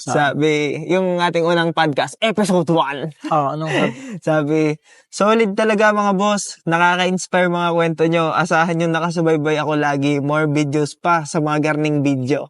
Sabi, yung ating unang podcast, episode 1. Anong Sabi, solid talaga mga boss. Nakaka-inspire mga kwento nyo. Asahan yung nakasubaybay ako lagi. More videos pa sa mga garning video.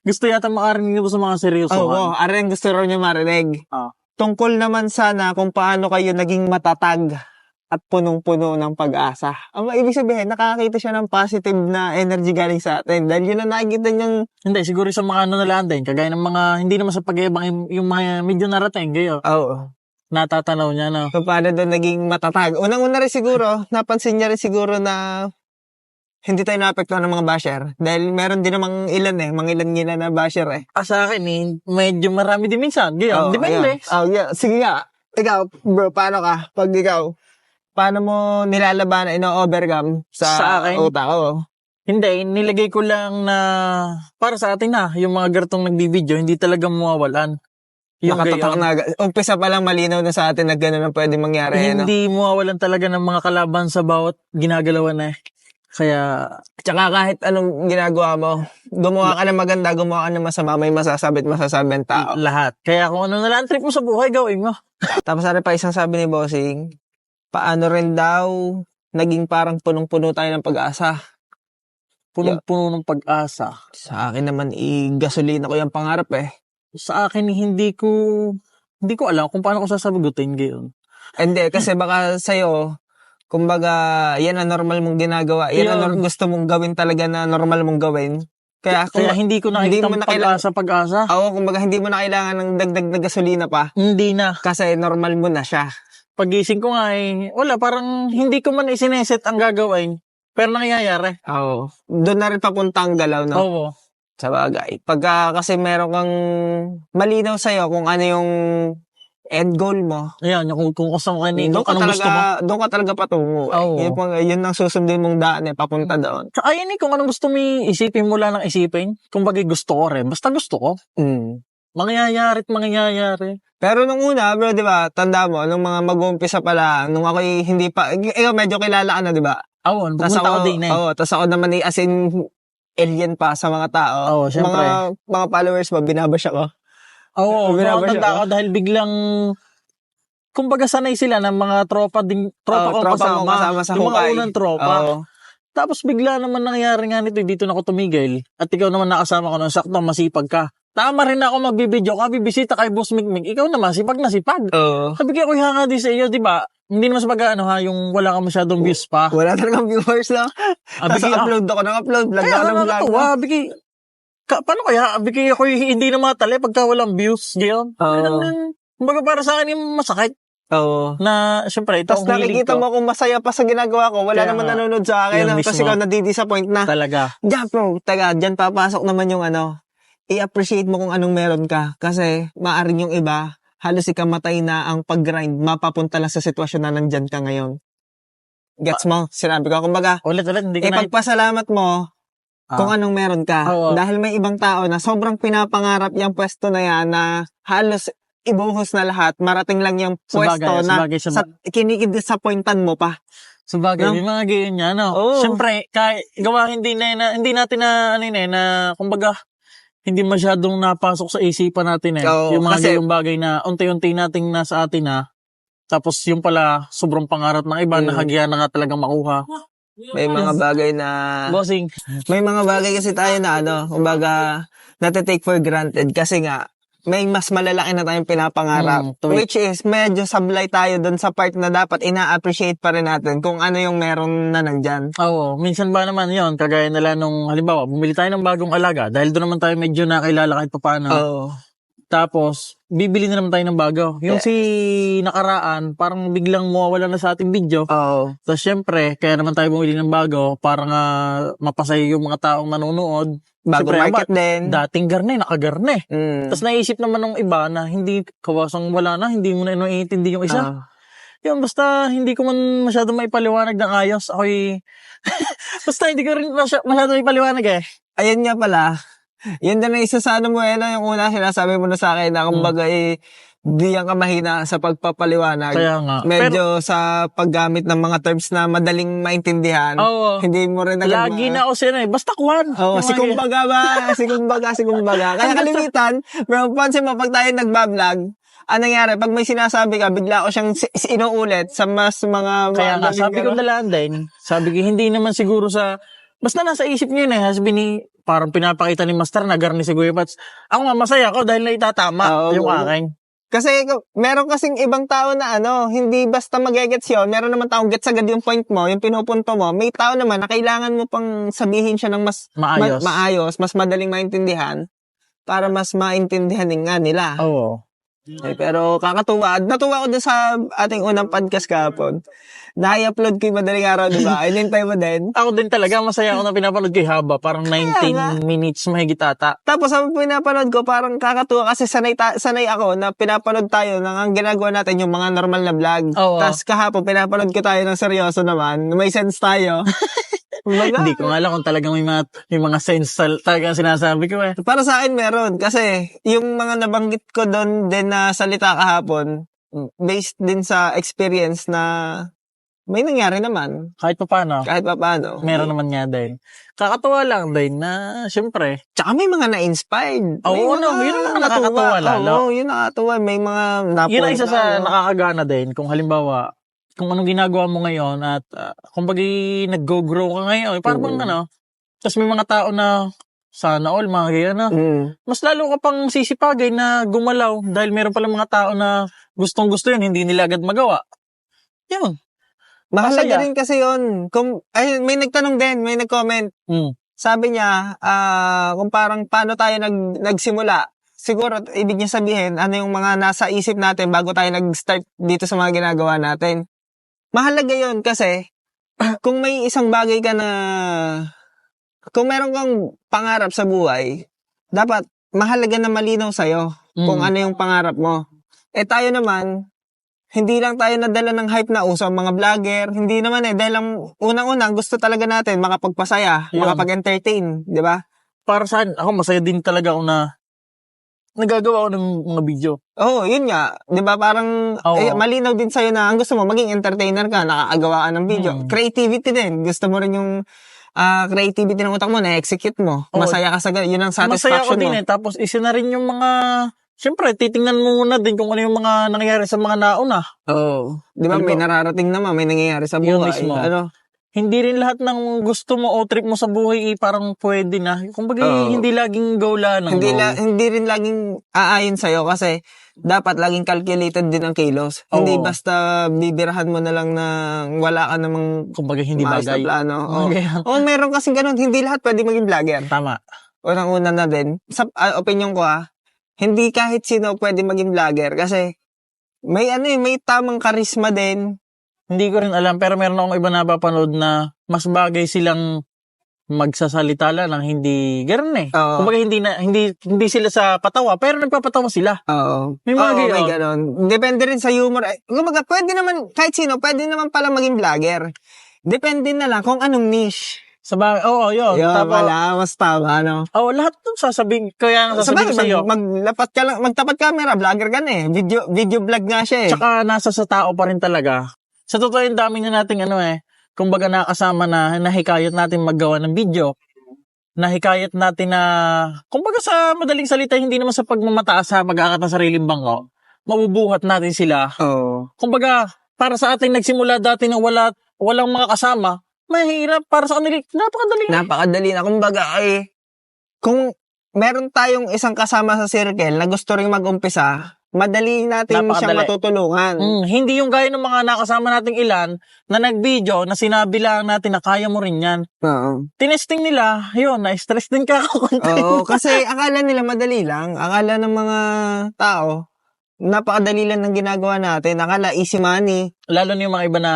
Gusto yata makarinig mo sa mga seryoso. Oo, aring gusto raw niya marinig. Tungkol naman sana kung paano kayo naging matatag at punong-puno ng pag-asa. Ang ibig sabihin, nakakita siya ng positive na energy galing sa atin. Dahil yun ang nakikita niyang... Hindi, siguro sa mga nalaan din. Kagaya ng mga, hindi naman sa pag-ibang yung mga medyo narating. Gayo. Oo. Natatanaw niya, no? So, paano doon naging matatag? Unang-una rin siguro, napansin niya rin siguro na hindi tayo naapektuhan ng mga basher. Dahil meron din namang ilan mga ilan na basher Sa akin medyo marami din minsan. Gayo, depende. Yeah. Sige nga. Ikaw, bro, paano ka? Pag ikaw, paano mo nilalaban, ino-overcome sa akin? utak ko? Hindi, nilagay ko lang na para sa atin na, yung mga gartong nagbibideo, hindi talaga mawawalan. Yung Nakatatak na, umpisa pa lang malinaw na sa atin na gano'n ang pwede mangyari. Hindi mawawalan talaga ng mga kalaban sa bawat ginagalawan Kaya... Tsaka kahit anong ginagawa mo, gumawa ka ng maganda, gumawa ka ng masama, may masasabi ang tao. Lahat. Kaya kung ano nalang trip mo sa buhay, gawin mo. Tapos ano pa isang sabi ni Bossing, paano rin daw naging parang punong-puno tayo ng pag-asa. Punong-puno ng pag-asa. Sa akin naman, gasolina ko yung pangarap Sa akin, hindi ko alam kung paano ko sasagutin gayon. Hindi, kasi baka sa'yo, kumbaga, yan ang normal mong ginagawa. Yan ang gusto mong gawin talaga na normal mong gawin. Kaya hindi ko nakita pag-asa. Oo, kumbaga, hindi mo na kailangan ng dagdag na gasolina pa. Hindi na. Kasi normal mo na siya. Pagising ko nga wala, parang hindi ko man isineset ang gagawin. Pero nangyayari. Oo. Doon na rin papunta ang galaw, no? Oo. Sa bagay. Pagka kasi meron kang malinaw sa'yo kung ano yung end goal mo. Ayan, kung gusto mo anong gusto mo. Doon ka talaga patungo. Yun ang susundin mong daan papunta doon. Tsaka yun kung anong gusto mo isipin mo lang ng isipin. Kung bagay gusto ko rin. Basta gusto ko. Mangyayari. Pero nung una, bro, di ba, tanda mo, nung mga mag-uumpisa pala, nung ako'y hindi pa, ikaw medyo kilala ka na, di ba? Oo, pumunta ako din Oo, tas ako naman as in, alien pa sa mga tao. Oo, syempre. Mga followers mo, binabasya ko. Oo, tanda ko dahil biglang, kumbaga sanay sila ng mga tropa kong kasama sa yung hukay. Mga unang tropa. Tapos bigla naman nangyari nga nito, dito na ako tumigil. At ikaw naman nakasama ko nung sakto, masipag ka. Tama rin ako magbibideo ka, bibisita kay Boss Mikmik. Ikaw naman, sipag na sipag. Sabi ko, hanga din sa iyo, di ba? Hindi naman sa yung wala ka masyadong views pa. Wala talagang viewers lang. Tapos upload ako ng upload, vlog ako ng vlog. Paano kaya? Bigay ako hindi na matali pagka walang views, gayon. Kumbaga para sa akin yung masakit. Na, syempre, ito ang hilig ko. Tapos nakikita mo kung masaya pa sa ginagawa ko, wala naman nanonood sa akin. Tapos ikaw nadidisappoint na. Talaga. Diyan bro, dyan papasok naman yung i-appreciate mo kung anong meron ka. Kasi, maaring yung iba, halos ikamatay na ang pag-grind, mapapunta lang sa sitwasyon na nandyan ka ngayon. Gets mo? Sinabi ko, kumbaga, hindi ko ipagpasalamat mo kung anong meron ka. Dahil may ibang tao na sobrang pinapangarap yung pwesto na yan na halos ibuhos na lahat, marating lang yung pwesto na kinikidisappointan mo pa. Sabagay, may mga ganyan niya, no? Siyempre, gawa hindi natin na kumbaga, hindi masyadong napasok sa isipan natin yung mga gayong bagay na unti-unti nating nasa atin tapos yung pala sobrang pangarap ng iba na hagyan na nga talagang makuha. May mga bagay na Bossing. May mga bagay kasi tayo na kumbaga nate-take for granted kasi nga may mas malalaki na tayong pinapangarap. Which is, medyo sablay tayo dun sa part na dapat ina-appreciate pa rin natin kung ano yung meron na nandyan. Oo, minsan ba naman yon kagaya nila nung, halimbawa, bumili tayo ng bagong alaga dahil doon naman tayo medyo nakilala kahit paano. Tapos, bibili na naman tayo ng bago. Yung si nakaraan, parang biglang mawawala na sa ating video. Tapos syempre, kaya naman tayo bumili ng bago para nga mapasaya yung mga taong nanonood. Bago market din. Dating garne, nakagarne. Tapos naisip naman ng iba na hindi, kawasang wala na, hindi mo na iintindi yung isa. Yun, basta hindi ko man masyado maipaliwanag ng ayos. Ako'y, basta hindi ko rin masyado maipaliwanag Ayan nga pala. Yun din na isa sa mo yung una sinasabi mo na sa akin na kumbaga di yan ka mahina sa pagpapaliwanag. Kaya nga. Medyo sa paggamit ng mga terms na madaling maintindihan, Oo. hindi mo rin agad Lagi na ako siya basta kuhan. Oo, si kumbaga ba? Si kumbaga. Kaya kalimitan, pero pansin mo, pag tayo nagbablog, anong nangyari? Pag may sinasabi ka, bigla ko siyang inuulit sa mas mga... Kaya nga, sabi ko nalaan din, sabi ko, hindi naman siguro basta nasa isip niya yun sabi ni, parang pinapakita ni Master na garni si Kuya Pats. Ako nga, masaya ako dahil naitatama yung akin. Kasi meron kasing ibang tao na hindi basta magigets yun. Meron naman taong gets agad yung point mo, yung pinupunto mo. May tao naman na kailangan mo pang sabihin siya ng mas maayos, mas madaling maintindihan para mas maintindihan din nga nila. Oo. Pero kakatuwa. Natuwa ko din sa ating unang podcast kahapon. Na-i-upload ko yung madaling araw, di ba? Inintay mo din. Ako din talaga, masaya ako na pinapanood ko yung haba. Parang 19 minutes mahigit ata. Tapos sa pinapanood ko, parang kakatuwa kasi sanay ako na pinapanood tayo ng ang ginagawa natin yung mga normal na vlog. Tapos kahapon, pinapanood ko tayo ng seryoso naman. May sense tayo. Hindi ko nga alam kung talagang may mga sense talagang sinasabi ko Para sa akin meron. Kasi yung mga nabanggit ko doon din na salita kahapon, based din sa experience na may nangyari naman. Kahit pa paano. Meron naman nga din. Kakatuwa lang din na, syempre. Tsaka may mga na-inspired. Oo, yun ang nakakatuwa lalo. Oo, yun nakakatuwa. May mga napunta. Yun ang isa sa nakakagana din. Kung halimbawa, kung anong ginagawa mo ngayon at kung bagay nag-go-grow ka ngayon, parang tapos may mga tao na sana all, mga ganyan mas lalo ka pang sisipagay na gumalaw dahil meron pala mga tao na gustong-gusto yun, hindi nila agad magawa. Yun. Mahalaga rin kasi yun. May nagtanong din, may nag-comment. Sabi niya, kung parang paano tayo nagsimula. Siguro, ibig niya sabihin, ano yung mga nasa isip natin bago tayo nag-start dito sa mga ginagawa natin. Mahalaga yun kasi, kung may isang bagay ka na, kung meron kang pangarap sa buhay, dapat mahalaga na malinaw sa'yo kung ano yung pangarap mo. Tayo naman, hindi lang tayo nadala ng hype na uso ang mga vlogger. Hindi naman dahil lang unang-unang gusto talaga natin makapagpasaya, makapag-entertain, di ba? Para saan, ako masaya din talaga ako na nagagawa ako ng mga video. Oo, yun nga. Di ba parang malinaw din sa'yo na ang gusto mo, maging entertainer ka, nakakagawa ka ng video. Creativity din. Gusto mo rin yung creativity ng utak mo, na-execute mo. Masaya ka sa yun ang satisfaction mo. Masaya ko din tapos isa na rin yung mga... Siyempre, titingnan mo muna din kung ano yung mga nangyayari sa mga nauna. Oo. Di ba, may nararating naman, may nangyayari sa buhay. Mismo. Hindi rin lahat ng gusto mo o trip mo sa buhay parang pwede na. Kumbaga, hindi laging go lang. Hindi rin laging aayon sa'yo kasi dapat laging calculated din ang kilos. Hindi basta bibirahan mo na lang na wala ka namang kumbaga hindi bagay. Plano. Meron kasing ganun. Hindi lahat pwede maging vlogger. Tama. Unang-una na din. Sa opinion ko hindi kahit sino pwede maging vlogger kasi may tamang karisma din. Hindi ko rin alam pero meron akong iba napapanood na mas bagay silang magsasalita lang hindi ganoon Kumbaga hindi sila sa patawa pero nagpapatawa sila. Oo. May mga may ganon. Depende rin sa humor. Kumbaga pwede naman kahit sino pwede naman pala maging vlogger. Depende na lang kung anong niche. Yun. Mas tama, lahat ng sasabihin, kaya sasabihin ko sa'yo. Magtapat camera, vlogger ka na Video vlog nga siya Tsaka nasa sa tao pa rin talaga. Sa totoo yung dami na nating kumbaga nakasama na nahikayat natin maggawa ng video. Nahikayat natin na, kumbaga sa madaling salita, hindi naman sa pagmamataas sa pag-aangat ng sariling bangko. Mabubuhat natin sila. Kumbaga, para sa ating nagsimula dati na walang mga kasama, mahirap para sa kanila. Napakadali na. Kumbaga kung meron tayong isang kasama sa circle na gusto rin mag-umpisa, madali natin siyang matutulungan. Hindi yung gaya ng mga nakasama nating ilan na nag-video na sinabi lang natin na kaya mo rin yan. Tinesting nila, na-stress din ka ako. Kasi akala nila madali lang. Akala ng mga tao, napakadali lang ng ginagawa natin. Akala easy money. Lalo na yung mga iba na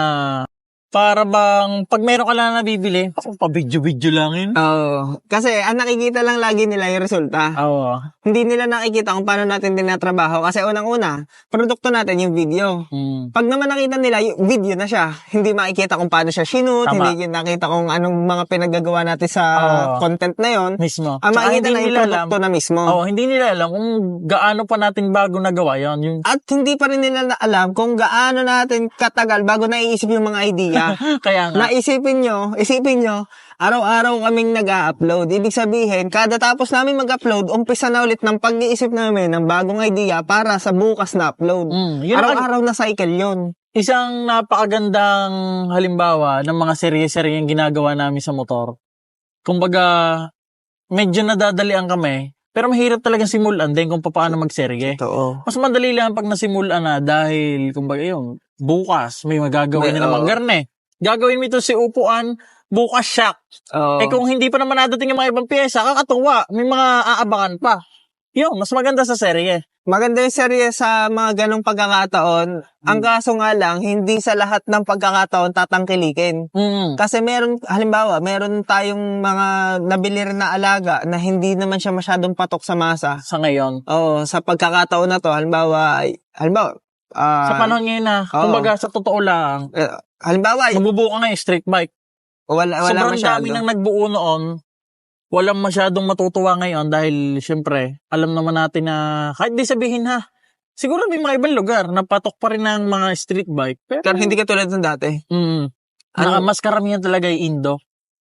Para bang, pag meron ka lang nabibili, ako pa-video-video lang yun. Oo. Kasi, ang nakikita lang lagi nila yung resulta. Oo. Hindi nila nakikita kung paano natin tinatrabaho. Kasi unang-una, produkto natin yung video. Pag naman nakita nila, yung video na siya. Hindi makikita kung paano siya shoot, hindi nakita kung anong mga pinagagawa natin sa content na yon. Mismo. Ang makikita na yung produkto na mismo. Oo, hindi nila alam kung gaano pa natin bago nagawa yon. At hindi pa rin nila alam kung gaano natin katagal bago naiisip yung mga idea. Kaya nga. Isipin nyo, araw-araw kaming nag-a-upload. Ibig sabihin, kada tapos namin mag-upload, umpisa na ulit ng pag-iisip namin ng bagong idea para sa bukas na upload. Araw-araw na cycle yun. Isang napakagandang halimbawa ng mga serye-serye yung ginagawa namin sa motor. Kumbaga, medyo nadadalian kami, pero mahirap talagang simulan din kung paano magserye. Totoo. Mas madali lang pag nasimulan na dahil, kumbaga yun, bukas may magagawin na namang garne. Gagawin mo ito si upuan, bukas shock. Kung hindi pa naman nadating yung mga ibang pyesa, kakatuwa. May mga aabangan pa. Yun, mas maganda sa serye. Maganda yung serye sa mga ganong pagkakataon. Ang kaso nga lang, hindi sa lahat ng pagkakataon tatangkilikin. Kasi halimbawa, meron tayong mga nabili rin na alaga na hindi naman siya masyadong patok sa masa. Sa ngayon. Oo, sa pagkakataon na to, halimbawa, sa panahon ngayon na, kumbaga sa totoo lang, halimbawa, magbubuo ka ngayon street bike. Wala sobrang masyado. dami nang nagbuo noon. Walang masyadong matutuwa ngayon dahil syempre, alam naman natin na kahit di sabihin siguro may mga ibang lugar na patok pa rin ng mga street bike. Pero hindi ka tulad ng dati. Mas karamihan talaga yung Indo.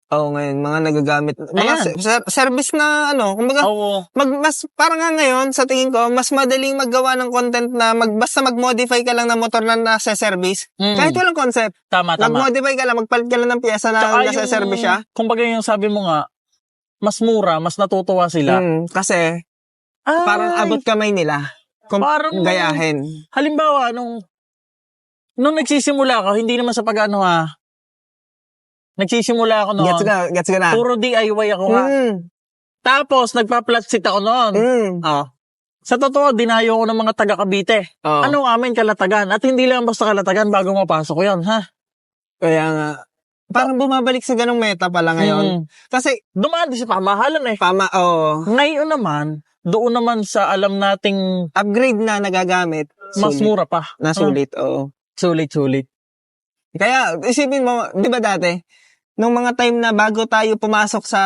Oo, ngayon, mga nagagamit. Mga service na, kumbaga, mas, parang nga ngayon, sa tingin ko, mas madaling maggawa ng content na basta mag-modify ka lang ng motor na nasa service. Kahit walang concept. Tama. Mag-modify ka lang, magpalit ka lang ng piyesa na nasa service siya. Kumbaga yung sabi mo nga, mas mura, mas natutuwa sila. Kasi, parang abot kamay nila. Parang gayahin. Halimbawa, nung nagsisimula ako, hindi naman sa nagsisimula ako noon. Gets ka na. Puro DIY ako nga. Tapos, nagpa-flat seat ako noon. Sa totoo, dinayo ko ng mga taga Cavite. Ano amin kalatagan? At hindi lang basta kalatagan bago mapasok ko yan, Kaya nga. Parang bumabalik sa ganong meta pala ngayon. Kasi, dumaan din sa pamahalan eh. Ngayon naman, doon naman sa alam nating upgrade na nagagamit. Mas mura pa. Nasulit, Sulit. Kaya, isipin mo, di ba dati, nung mga time na bago tayo pumasok sa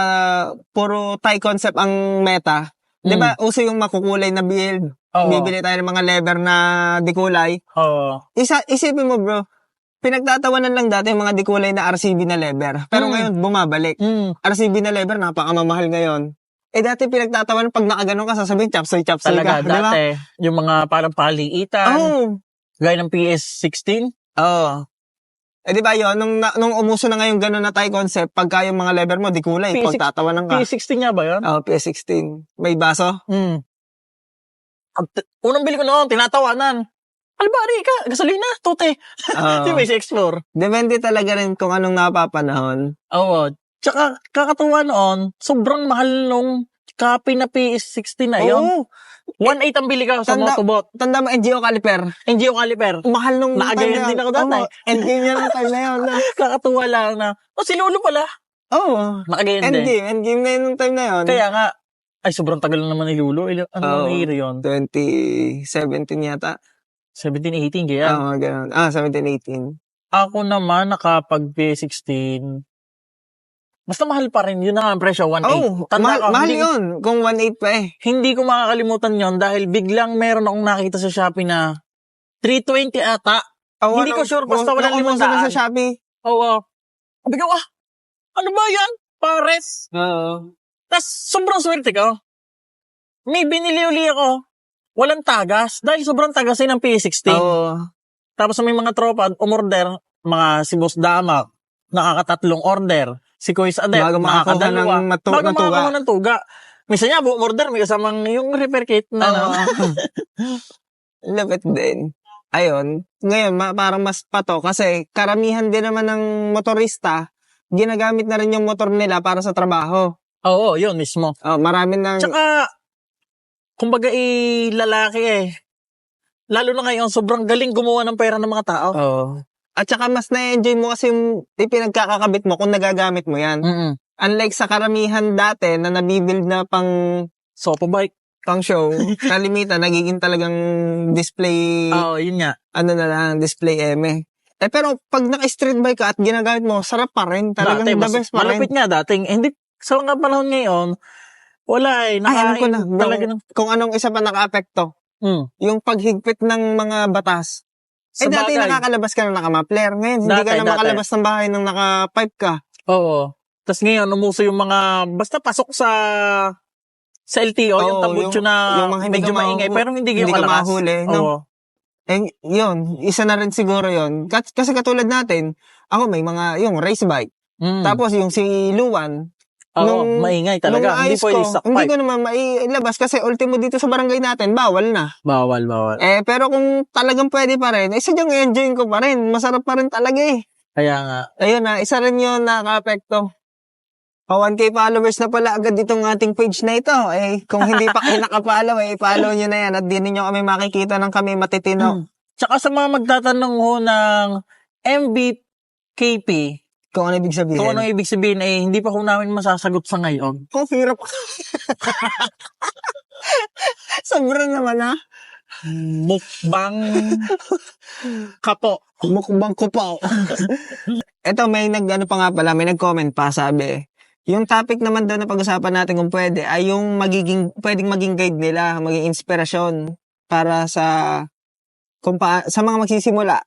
puro Thai concept ang meta, di ba, uso yung makukulay na build. Bibili tayo ng mga lever na dikulay. Isipin mo, bro, pinagtatawanan lang dati yung mga dikulay na RCB na lever. Pero ngayon, bumabalik. RCB na lever, napakamamahal ngayon. Dati pinagtatawanan, pag nakaganon ka, sasabihin, chapsoy talaga, ka. Dati, yung mga parang paliitan, gaya ng PS16. Di ba yun, nung umuso na ngayon gano'n na Thai concept, pagka yung mga lever mo, di kulay, pagtatawanan ka. PS16 nga ba yun? PS16. May baso? Unang bili ko noon, tinatawanan. Albari ka, gasolina, tote. Di ba si Explore? Depende talaga rin kung anong napapanahon. Tsaka, kakatuwa noon, sobrang mahal nung copy na PS16 na yun. 1.8 ang bili ka sa Motobot. Tanda mo, NGO caliper. Mahal nung naagayan din ako dati. Endgame niya ng time na yun. Kakatuwa lang na, si Lolo pala. Nakagayan din. Endgame na yun nung time na yun. Kaya nga, sobrang tagal naman ni Lolo. Ano year yun? 2017 yata. 17-18 kaya? Ganun. 17-18. Ako naman, nakapag PS16, basta mahal pa rin. Yun na nga ang presyo, 1.8. Mahal yun. Kung 1.8 pa eh. Hindi ko makakalimutan yon dahil biglang meron akong nakita sa Shopee na 320 ata. Hindi ko sure, basta walang 500. Sa Shopee. Sabi ko, ano ba yan? Pares. Tas sobrang swerte ko. May binili uli ako. Walang tagas. Dahil sobrang tagas ng PS16. Tapos may mga tropa, umorder, mga si Boss Damak, nakakatatlong order. Si Kuya Adet, nakakadalawa. Bago makakuha ng tuga. Minsan niya, buong order, may kasamang yung repair kit na. Love it din. Ayun. Ngayon, parang mas pato kasi karamihan din naman ng motorista, ginagamit na rin yung motor nila para sa trabaho. Yun mismo. Marami nang... Tsaka, kumbaga lalaki Lalo na ngayon, sobrang galing gumawa ng pera ng mga tao. At saka mas na-enjoy mo kasi yung pinagkakakabit mo kung nagagamit mo yan. Unlike sa karamihan dati na nabibuild na Sofa bike. pang show, kalimitan, nagiging talagang display, Yun nga. ano na lang, display eme. Pero pag naka-street bike ka at ginagamit mo, sarap pa rin. Talagang Dati, the best pa rin. malapit nga dating. Hindi, sa mga panahon ngayon, wala Ay, alam ko na. Talaga Kung anong isa pa naka-apekto. Yung paghigpit ng mga batas. Dati nakakalabas ka na naka-muffler. Ngayon, hindi ka na makalabas ng bahay nang naka-pipe ka. Oo. Tapos ngayon, umuso yung mga, basta pasok sa LTO, yung tabutso na yung mga hindi medyo maingay, pero hindi ka mahuli. No? Yun, isa na rin siguro yun. Kasi katulad natin, ako may mga, yung race bike. Tapos yung si Luwan, maingay talaga. Hindi pwede stock pipe. Hindi ko naman mailabas kasi ultimo dito sa barangay natin, bawal na. Bawal. Pero kung talagang pwede pa rin, sadyang enjoying ko pa rin. Masarap pa rin talaga eh. Kaya nga. Ayun na, isa rin yun nakaka-apekto. 1K followers na pala agad itong ating page na ito. Kung hindi pa kayo nakapollow, follow nyo na yan at di ninyo kami makikita ng kami matitino. Tsaka sa mga magtatanong ho ng MBKP, kung ano ibig sabihin. Kung ano ibig sabihin, hindi pa ko namin masasagot sa ngayon. Kung hirap. Sobra naman ha. Mukbang kapo. Mukbang kupaw. Ito, may nag-comment pa, sabi, yung topic naman daw na pag-usapan natin kung pwede, ay yung pwedeng maging guide nila, maging inspirasyon para sa mga magsisimula.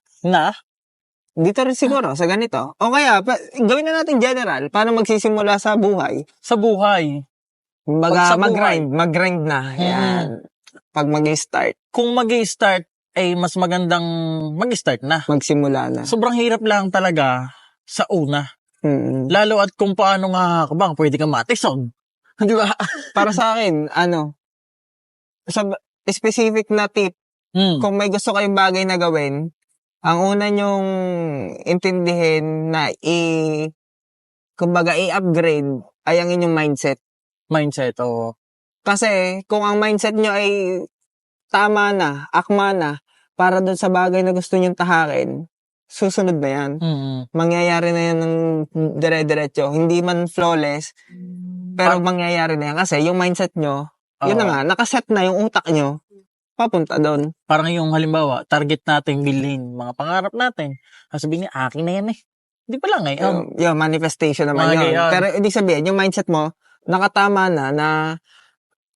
Dito rin siguro, sa ganito. O kaya, gawin na natin general, paano magsisimula sa buhay. Sa buhay. Mag-grind na. Yan. Pag mag-start. Kung mag-start, mas magandang mag-start na. Magsimula na. Sobrang hirap lang talaga sa una. Lalo at kung paano nga pwede ka matison. Di ba? Para sa akin, sa specific na tip, kung may gusto kayong bagay na gawin, ang una nyong intindihin na i-upgrade ay ang inyong mindset. Kasi kung ang mindset nyo ay tama na, akma na, para dun sa bagay na gusto nyong tahakin, susunod na yan. Mangyayari na yan ng dire-diretso. Hindi man flawless, pero mangyayari na yan. Kasi yung mindset nyo, yun na nga, nakaset na yung utak nyo, papunta doon. Parang yung halimbawa, target natin bilhin, mga pangarap natin. Sabihin niya, akin na yan eh. Hindi pala ngayon. Yung manifestation naman yun. Pero ibig sabihin, yung mindset mo, nakatama na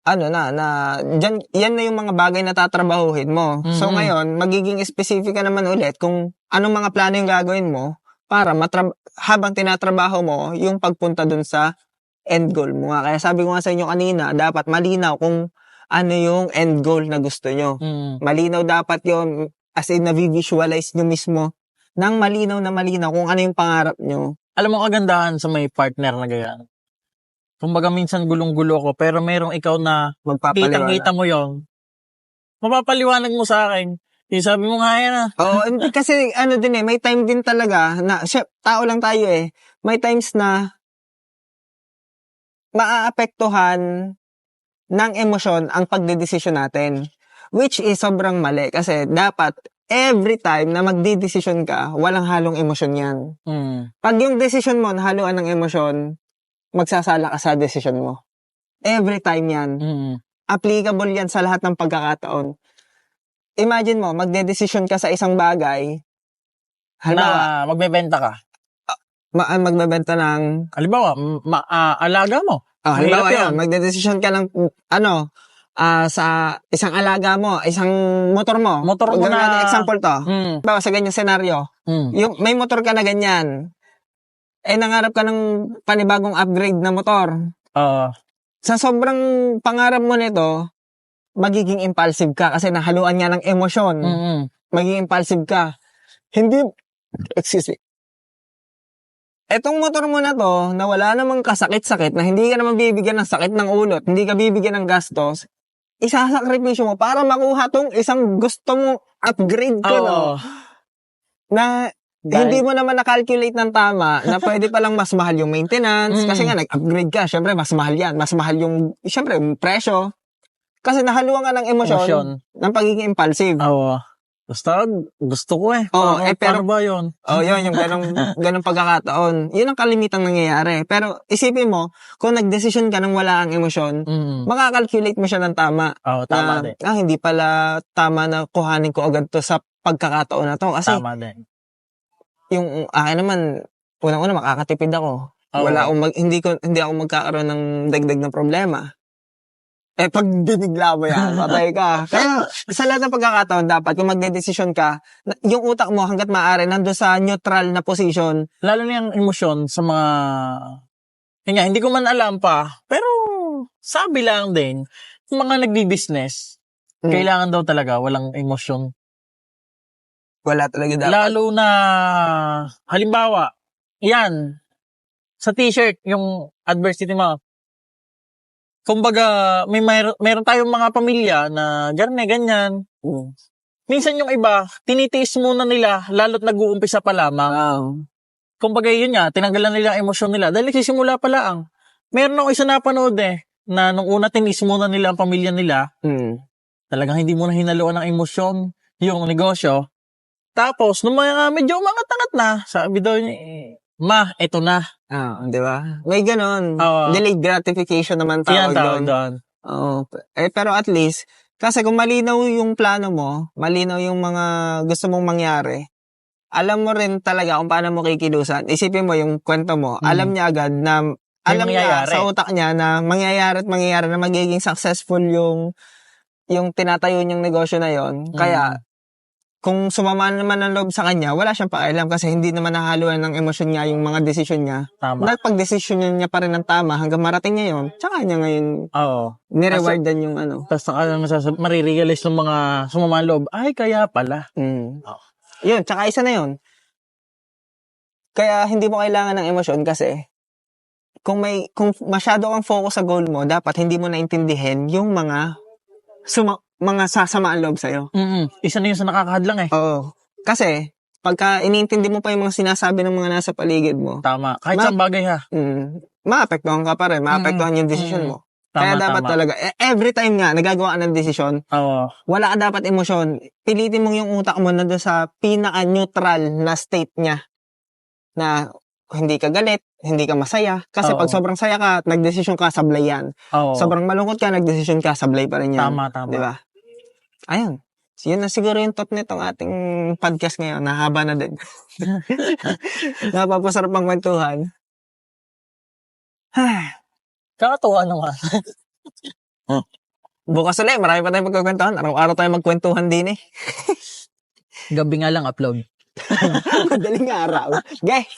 yan na yung mga bagay na tatrabahuhin mo. So ngayon, magiging specific ka naman ulit kung anong mga plano yung gagawin mo para habang tinatrabaho mo, yung pagpunta dun sa end goal mo nga. Kaya sabi ko nga sa inyo kanina, dapat malinaw kung ano yung end goal na gusto nyo. Malinaw dapat yon, as in na-visualize nyo mismo nang malinaw kung ano yung pangarap nyo. Alam mo kagandahan sa may partner na ganyan. Kumbaga minsan gulong-gulo ko, pero merong ikaw na kitang-kita mo yon. Mapapaliwanag mo sa akin. Yung sabi mo nga yan kasi may time din talaga na, tao lang tayo may times na maaapektuhan ng emosyon ang pagdedesisyon natin. Which is sobrang mali. Kasi dapat, every time na magdedesisyon ka, walang halong emosyon yan. Pag yung desisyon mo nahaluan ng emosyon, magsasala ka sa desisyon mo. Every time yan. Applicable yan sa lahat ng pagkakataon. Imagine mo, magdedesisyon ka sa isang bagay. Halimbawa, magbebenta ka. Magbebenta ng... Halimbawa, alaga mo. Halimbawa yan, magdedesisyon ka ng sa isang alaga mo, isang motor mo. Motor mo na... example to. Bawa sa ganyang senaryo. Yung, may motor ka na ganyan. Nangarap ka ng panibagong upgrade na motor. Sa sobrang pangarap mo nito, magiging impulsive ka kasi nahaluan niya ng emosyon. Magiging impulsive ka. Excuse me. Etong motor mo na to, na wala namang kasakit-sakit, na hindi ka naman bibigyan ng sakit ng ulo, hindi ka bibigyan ng gastos, isasakripisyo mo para makuha tong isang gusto mong upgrade ko, no? Na hindi mo naman na-calculate ng tama na pwede palang mas mahal yung maintenance kasi nga nag-upgrade ka, syempre mas mahal yan. Mas mahal yung, syempre, yung presyo. Kasi nahaluan ka ng emosyon ng pagiging impulsive. Basta gusto ko eh. Oo, Paano ba yun? Yun, yung ganong pagkakataon. Yun ang kalimitang nangyayari. Pero isipin mo, kung nagdesisyon ka nang wala ang emosyon, makakalculate mo siya ng tama. Oo, tama din. Hindi pala tama na kuhanin ko agad to sa pagkakataon na to. Kasi Tama din. yung akin naman, unang-una makakatipid ako. Hindi ako magkakaroon ng dagdag na problema. Pag binigla mo yan, patay ka. Kaya, sa lahat ng pagkakataon, dapat kung magdedesisyon ka, yung utak mo hanggat maaari nandun sa neutral na position. Lalo na yung emosyon sa mga... hindi ko man alam pa, pero sabi lang din, yung mga nagbi-business, kailangan daw talaga walang emosyon. Wala talaga dapat. Lalo na, halimbawa, yan, sa t-shirt, yung adversity mo, kumbaga, meron tayong mga pamilya na ganyan. Minsan yung iba, tinitiis muna nila, lalo't nag-uumpisa pa lamang. Kumbaga yun nga, tinanggalan nila ang emosyon nila. Dahil nagsisimula pa lang. Meron akong isa napanood na nung una tinis muna nila ang pamilya nila, talagang hindi muna hinaluan ng emosyon yung negosyo. Tapos, nung medyo umangat-angat na, sabi daw niya, Ma, eto na. Di ba? May ganon. Delayed gratification naman tawag doon. Pero at least, kasi kung malinaw yung plano mo, malinaw yung mga gusto mong mangyari, alam mo rin talaga kung paano mo kikilusan. Isipin mo yung kwento mo, alam niya agad na, alam niya sa utak niya na mangyayari na magiging successful yung tinatayo niyang negosyo na yon. Kaya, kung sumama naman ang loob sa kanya, wala siyang pakialam kasi hindi naman nahaluan ng emosyon niya yung mga desisyon niya. Tama. Dahil pag-desisyon niya pa rin ng tama hanggang marating niya yun, tsaka niya ngayon nirewardan yung ano. Tapos marirealize ng mga sumama ang loob, ay kaya pala. Yun, tsaka isa na yun. Kaya hindi mo kailangan ng emosyon kasi kung masyado kang focus sa goal mo, dapat hindi mo naintindihin yung mga sasama ang loob sa'yo. Isa na yun sa nakakahadlang Oo. Kasi, pagka iniintindi mo pa yung mga sinasabi ng mga nasa paligid mo. Tama. Kahit sa bagay maapektuhan ka pa rin. Maapektuhan yung desisyon mo. Kaya dapat talaga, every time nga, nagagawa ka ng desisyon, wala ka dapat emosyon. Pilitin mong yung utak mo na doon sa pinaka-neutral na state niya. Na hindi ka galit, hindi ka masaya. Kasi pag sobrang saya ka at nagdesisyon ka, sablay yan. Sobrang malungkot ka, nagdesisyon ka, sablay pa rin yan. Tama. Diba? Ayun. So, yun na siguro yung thought nitong ating podcast ngayon. Nahaba na din. Napapasarap ang kwentuhan. Kakatuwa naman. Bukas ulit, marami pa tayong magkakwentuhan. Araw-araw tayong magkwentuhan din Gabi nga lang upload. Madaling araw. Okay.